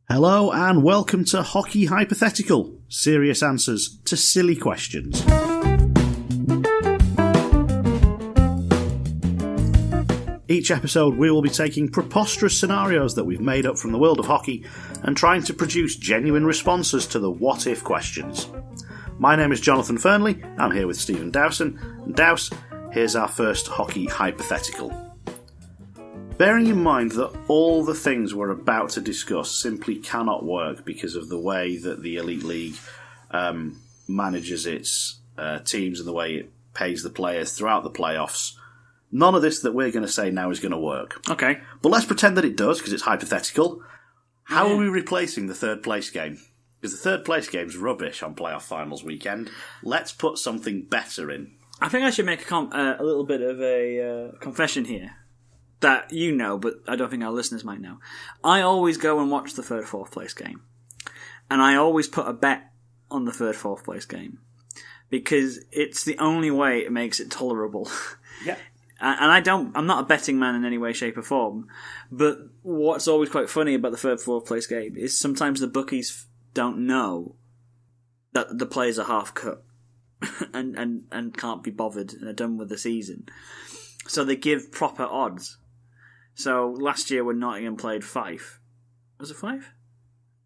Hello and welcome to Hockey Hypothetical, serious answers to silly questions. Each episode we will be taking preposterous scenarios that we've made up from the world of hockey and trying to produce genuine responses to the what-if questions. My name is Jonathan Fernley, I'm here with Stephen Dowson, and Douse, here's our first Hockey Hypothetical. Bearing in mind that all the things we're about to discuss simply cannot work because of the way that the Elite League manages its teams and the way it pays the players throughout the playoffs, none of this that we're going to say now is going to work. Okay. But let's pretend that it does, because it's hypothetical. How are we replacing the third place game? Because the third place game's rubbish on playoff finals weekend. Let's put something better in. I think I should make a little bit of a confession here. That you know, but I don't think our listeners might know. I always go and watch the third, fourth place game. And I always put a bet on the third, fourth place game. Because it's the only way it makes it tolerable. Yeah. And I'm not a betting man in any way, shape or form. But what's always quite funny about the third, fourth place game is sometimes the bookies don't know that the players are half cut. and can't be bothered and are done with the season. So they give proper odds. So last year when Nottingham played Fife, was it Fife?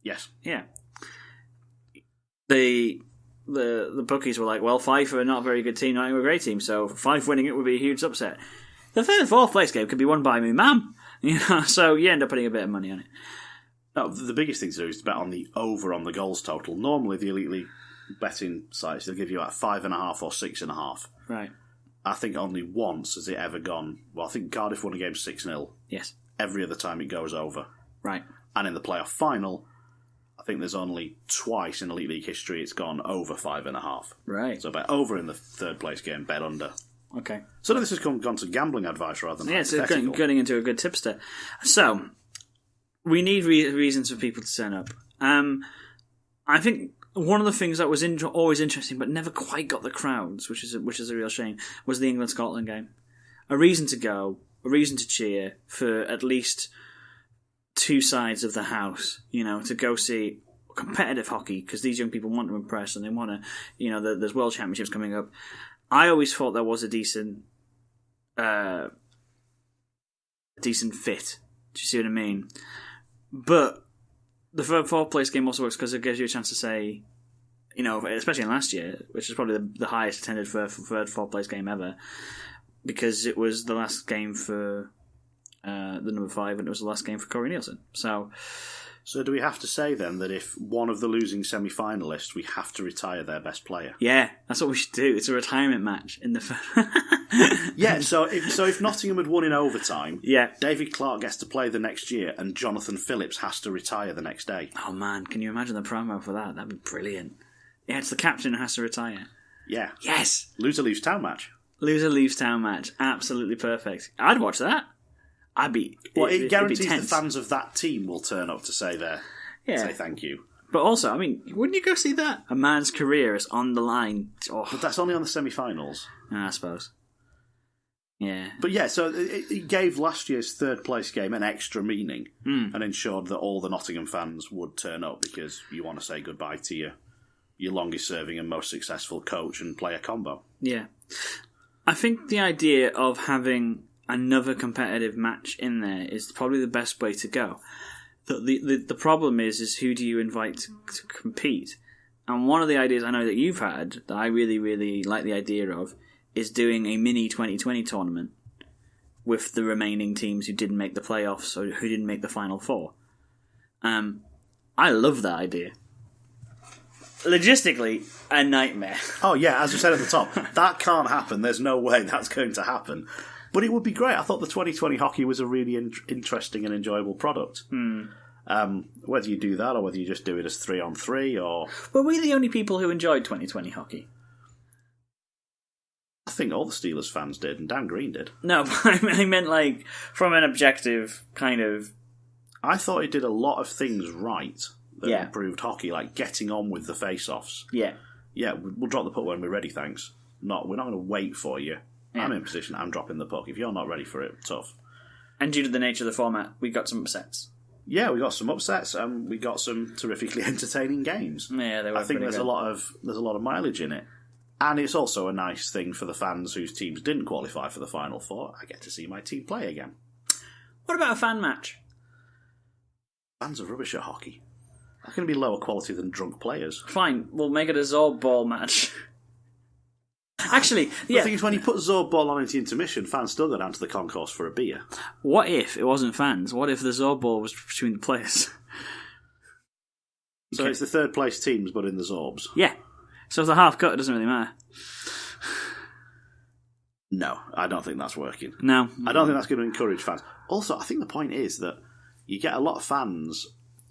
Yes. Yeah. The bookies were like, well, Fife are not a very good team, Nottingham are a great team, so Fife winning it would be a huge upset. The third and fourth place game could be won by me, ma'am. So you end up putting a bit of money on it. No, the biggest thing to do is to bet on the over on the goals total. Normally the Elite League betting sites, they'll give you like 5.5 or 6.5. Right. I think only once has it ever gone. Well, I think Cardiff won a game 6-0. Yes. Every other time it goes over. Right. And in the playoff final, I think there's only twice in Elite League history it's gone over 5.5. Right. So bet over in the third place game, bet under. Okay. So this has gone to gambling advice rather than it's hypothetical. getting into a good tipster. So we need reasons for people to turn up. I think. One of the things that was always interesting but never quite got the crowds, which is a real shame, was the England-Scotland game. A reason to go, a reason to cheer for at least two sides of the house, to go see competitive hockey, because these young people want to impress and they want to, there's World Championships coming up. I always thought there was a decent fit. Do you see what I mean? But the third, fourth place game also works because it gives you a chance to say, especially in last year, which is probably the highest attended third, fourth place game ever, because it was the last game for the number 5 and it was the last game for Corey Nielsen. So do we have to say then that if one of the losing semi-finalists, we have to retire their best player? Yeah, that's what we should do. It's a retirement match in the. Yeah, so if Nottingham had won in overtime, yeah, David Clark gets to play the next year, and Jonathan Phillips has to retire the next day. Oh man, can you imagine the promo for that? That'd be brilliant. Yeah, it's the captain who has to retire. Yeah. Yes. Loser leaves town match. Loser leaves town match. Absolutely perfect. I'd watch that. It guarantees the fans of that team will turn up to say say thank you. But also, wouldn't you go see that? A man's career is on the line. Oh. But that's only on the semi-finals. I suppose. Yeah. But yeah, so it gave last year's third place game an extra meaning and ensured that all the Nottingham fans would turn up because you want to say goodbye to your longest serving and most successful coach and player combo. Yeah. I think the idea of having another competitive match in there is probably the best way to go. The problem is who do you invite to compete? And one of the ideas I know that you've had that I really, really like the idea of is doing a mini 2020 tournament with the remaining teams who didn't make the playoffs or who didn't make the Final Four. I love that idea. Logistically, a nightmare. Oh yeah, as we said at the top, that can't happen. There's no way that's going to happen. But it would be great. I thought the 2020 hockey was a really interesting and enjoyable product. Whether you do that or whether you just do it as 3-on-3 or... Were we the only people who enjoyed 2020 hockey? I think all the Steelers fans did, and Dan Green did. No, but I meant from an objective kind of... I thought it did a lot of things right that improved hockey, like getting on with the face-offs. Yeah. Yeah, we'll drop the puck when we're ready, thanks. We're not going to wait for you. Yeah. I'm in position, I'm dropping the puck. If you're not ready for it, tough. And due to the nature of the format, we got some upsets. Yeah, we got some upsets and we got some terrifically entertaining games. Yeah, they were. I think there's good. a lot of mileage in it, and it's also a nice thing for the fans whose teams didn't qualify for the Final Four. I get to see my team play again. What about a fan match? Fans are rubbish at hockey. That's going to be lower quality than drunk players. Fine, we'll make it a Zorb ball match. Actually, yeah. The thing is, when you put Zorb ball on into intermission, fans still go down to the concourse for a beer. What if it wasn't fans? What if the Zorb ball was between the players? So it's the third place teams, but in the Zorbs. Yeah. So if the half cut, it doesn't really matter. No, I don't think that's working. No. I don't think that's going to encourage fans. Also, I think the point is that you get a lot of fans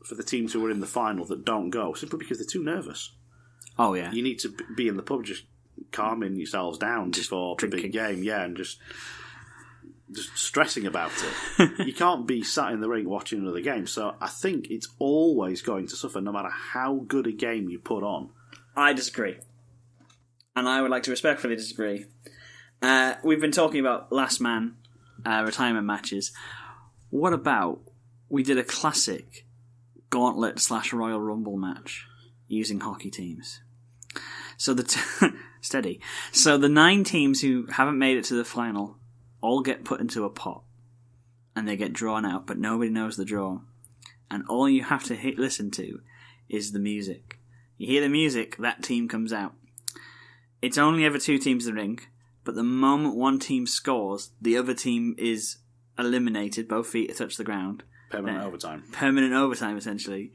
for the teams who are in the final that don't go, simply because they're too nervous. Oh, yeah. You need to be in the pub just calming yourselves down before the big game, and just stressing about it. You can't be sat in the rink watching another game, so I think it's always going to suffer no matter how good a game you put on. I disagree. And I would like to respectfully disagree. We've been talking about last man retirement matches. What about we did a classic gauntlet / Royal Rumble match using hockey teams? So steady. So the 9 teams who haven't made it to the final all get put into a pot, and they get drawn out, but nobody knows the draw. And all you have to listen to is the music. You hear the music, that team comes out. It's only ever 2 teams in the ring, but the moment one team scores, the other team is eliminated. Both feet touch the ground. Permanent overtime. Permanent overtime, essentially.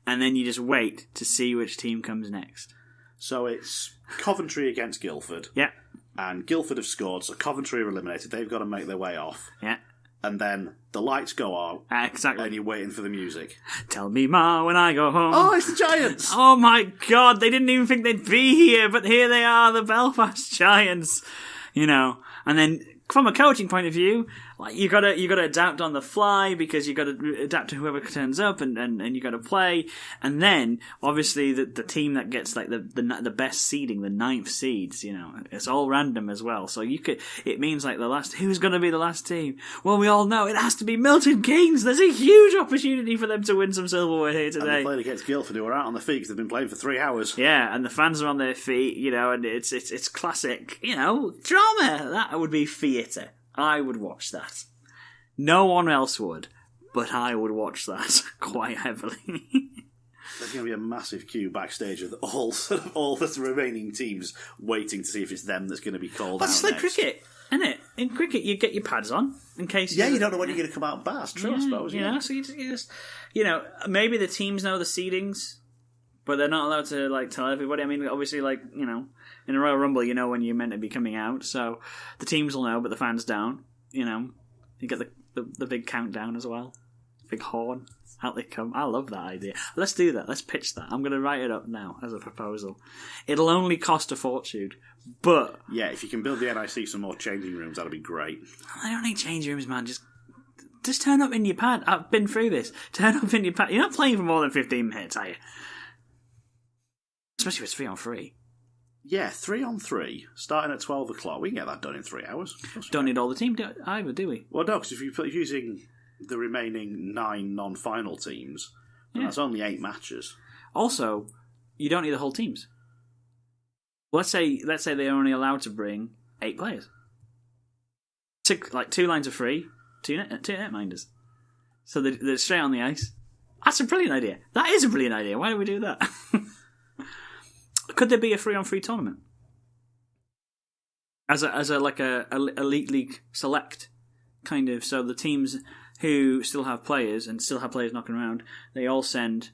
And then you just wait to see which team comes next. So it's Coventry against Guildford. Yeah. And Guildford have scored, so Coventry are eliminated. They've got to make their way off. Yeah. And then the lights go out. Exactly. And you're waiting for the music. Tell me, Ma, when I go home. Oh, it's the Giants! Oh my God, they didn't even think they'd be here, but here they are, the Belfast Giants. You know, and then from a coaching point of view, like you gotta adapt on the fly because you gotta adapt to whoever turns up and you gotta play. And then obviously the team that gets like the best seeding, the 9th seeds, you know, it's all random as well. So it means like who's gonna be the last team? Well, we all know it has to be Milton Keynes. There's a huge opportunity for them to win some silverware here today. And they played against Guildford, who are out on the feet because they've been playing for 3 hours. Yeah, and the fans are on their feet, you know, and it's classic, you know, drama. That would be theatre. I would watch that. No one else would, but I would watch that quite heavily. There's going to be a massive queue backstage of all the remaining teams waiting to see if it's them that's going to be called out. It's like cricket, isn't it? In cricket, you get your pads on in case. Yeah, you don't know when you're going to come out bast. True, I suppose. You know, so you just, you know, maybe the teams know the seedings, but they're not allowed to like tell everybody. I mean, obviously, like, you know, in a Royal Rumble, you know when you're meant to be coming out, so the teams will know, but the fans don't. You know, you get the big countdown as well, big horn. Out they come. I love that idea. Let's do that. Let's pitch that. I'm going to write it up now as a proposal. It'll only cost a fortune, but yeah, if you can build the NIC some more changing rooms, that'll be great. I don't need changing rooms, man. Just turn up in your pad. I've been through this. Turn up in your pad. You're not playing for more than 15 minutes, are you? Especially if it's 3-on-3. Yeah, 3-on-3, starting at 12 o'clock. We can get that done in 3 hours. Don't need all the team either, do we? Well, no, because if you're using the remaining 9 non-final teams, that's only 8 matches. Also, you don't need the whole teams. Let's say they're only allowed to bring 8 players. 2 lines of free, 2 netminders. So they're straight on the ice. That's a brilliant idea. That is a brilliant idea. Why don't we do that? Could there be a 3-on-3 tournament? As a elite league select kind of, so the teams who still have players and still have players knocking around, they all send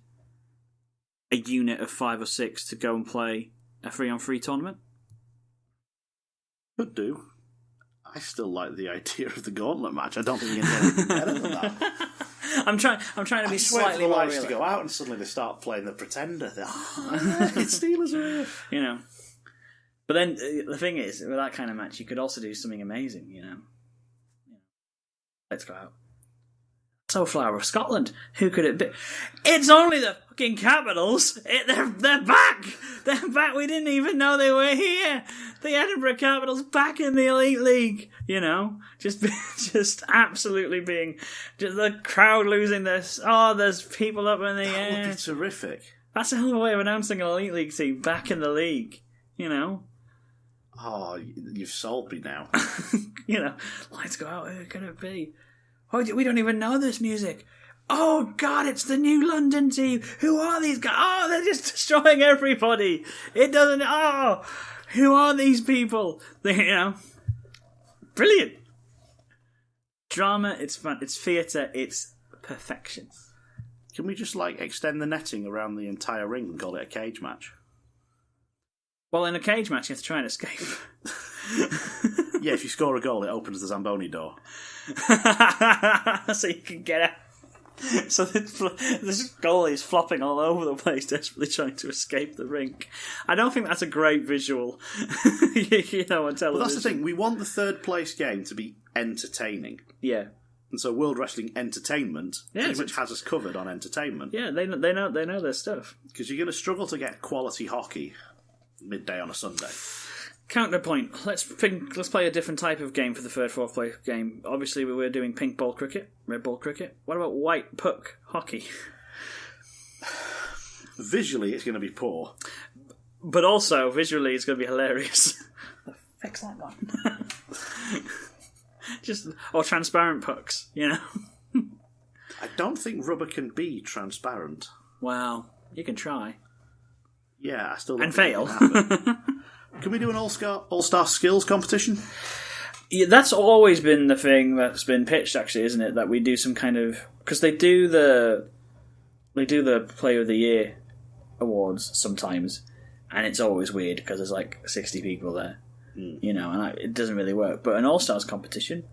a unit of 5 or 6 to go and play a 3-on-3 tournament. Could do. I still like the idea of the gauntlet match. I don't think you can get anything better than that. I'm trying to be slightly more realistic. To go out and suddenly they start playing the Pretender. It's Steelers are here. You know. But then the thing is, with that kind of match, you could also do something amazing. You know. Let's go out. So Flower of Scotland. Who could it be? It's only the fucking Capitals, they're back! They're back! We didn't even know they were here! The Edinburgh Capitals back in the Elite League! You know? Just absolutely being... Just the crowd losing this. Oh, there's people up in the air. That would be terrific. That's a hell of a way of announcing an Elite League team back in the league. You know? Oh, you've sold me now. You know, lights go out, who can it be? Oh, we don't even know this music. Oh, God, it's the new London team. Who are these guys? Oh, they're just destroying everybody. It doesn't... Oh, who are these people? You know, brilliant. Drama, it's fun, it's theatre, it's perfection. Can we just, extend the netting around the entire ring and call it a cage match? Well, in a cage match, you have to try and escape. Yeah, if you score a goal, it opens the Zamboni door. So you can get out. So this goalie is flopping all over the place, desperately trying to escape the rink. I don't think that's a great visual, you know, on television. But that's the thing, we want the third place game to be entertaining. Yeah. And so World Wrestling Entertainment pretty much has us covered on entertainment. Yeah, they know their stuff. Because you're going to struggle to get quality hockey midday on a Sunday. Counterpoint. Let's play a different type of game for the third, fourth place game. Obviously, we were doing pink ball cricket, red ball cricket. What about white puck hockey? Visually, it's going to be poor. But also, visually, it's going to be hilarious. Fix that one. Or transparent pucks, you know? I don't think rubber can be transparent. Well, you can try. Yeah, I still don't and think fail. it can happen. Can we do an all-star skills competition? Yeah, that's always been the thing that's been pitched, actually, isn't it? That we do some kind of... Because they do the Player of the Year awards sometimes, and it's always weird because there's 60 people there. You know, and it doesn't really work. But an All-Stars competition,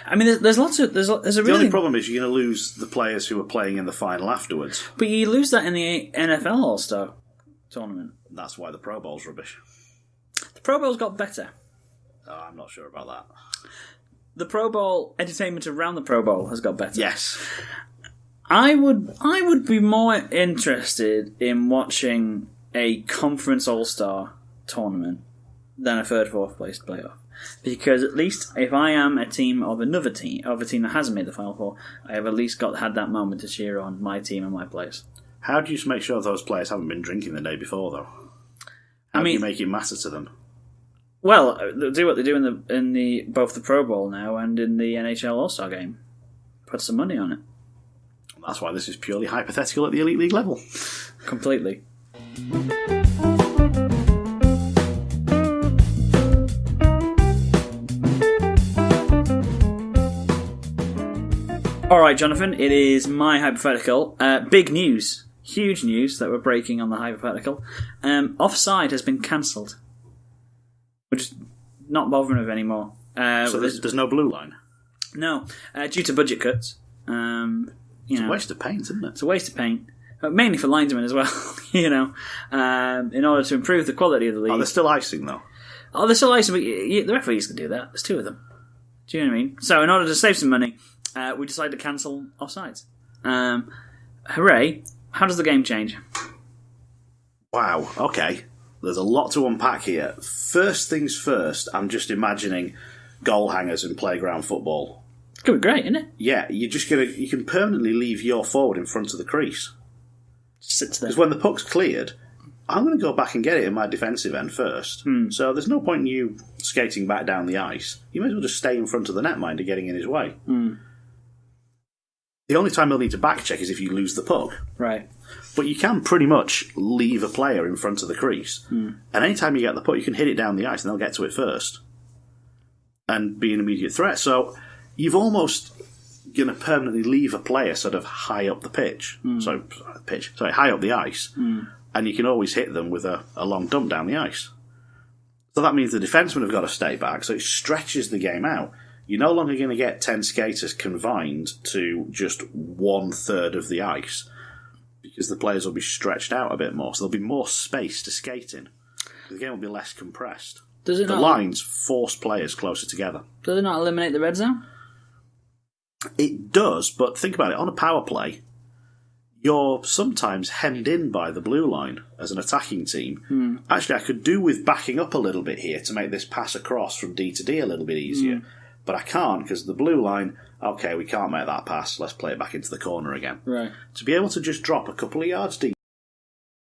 I mean, there's lots of... There's a really... The only problem is you're going to lose the players who are playing in the final afterwards. But you lose that in the NFL All-Star tournament. That's why the Pro Bowl's rubbish. The Pro Bowl's got better. Oh, I'm not sure about that. The Pro Bowl, entertainment around the Pro Bowl has got better. Yes. I would be more interested in watching a conference All-Star tournament than a third, fourth place playoff. Because at least if I am a team of another team, of a team that hasn't made the Final Four, I have at least had that moment to cheer on my team and my players. How do you make sure those players haven't been drinking the day before, though? How do you make it matter to them? Well, they'll do what they do in the both the Pro Bowl now and in the NHL All-Star game. Put some money on it. That's why this is purely hypothetical at the Elite League level. Completely. All right, Jonathan, it is my hypothetical. Big news, huge news that we're breaking on the hypothetical. Offside has been cancelled. We're just not bothering with it anymore. So there's no blue line? No, due to budget cuts. It's a waste of paint, isn't it? It's a waste of paint. Mainly for linesmen as well, you know, in order to improve the quality of the league. Oh, they're still icing, though? Oh, they're still icing, but the referees can do that. There's two of them. Do you know what I mean? So in order to save some money, we decided to cancel offsides. Hooray. How does the game change? Wow, okay. There's a lot to unpack here. First things first, I'm just imagining goal hangers in playground football. It's going to be great, isn't it? Yeah, you can permanently leave your forward in front of the crease. Just sits there. Because when the puck's cleared, I'm going to go back and get it in my defensive end first. So there's no point in you skating back down the ice. You may as well just stay in front of the netminder getting in his way. The only time you'll need to back check is if you lose the puck. Right. But you can pretty much leave a player in front of the crease. And anytime you get the puck, you can hit it down the ice and they'll get to it first. And be an immediate threat. So you've almost going to permanently leave a player sort of high up the pitch. High up the ice. And you can always hit them with a long dump down the ice. So that means the defensemen have got to stay back, so it stretches the game out. You're no longer going to get 10 skaters confined to just 1/3 of the ice, because the players will be stretched out a bit more, so there'll be more space to skate in. The game will be less compressed. The lines force players closer together. Does it not eliminate the red zone? It does, but think about it. On a power play, you're sometimes hemmed in by the blue line as an attacking team. Actually, I could do with backing up a little bit here to make this pass across from D to D a little bit easier. But I can't because the blue line, okay, we can't make that pass, let's play it back into the corner again. Right. To be able to just drop a couple of yards deep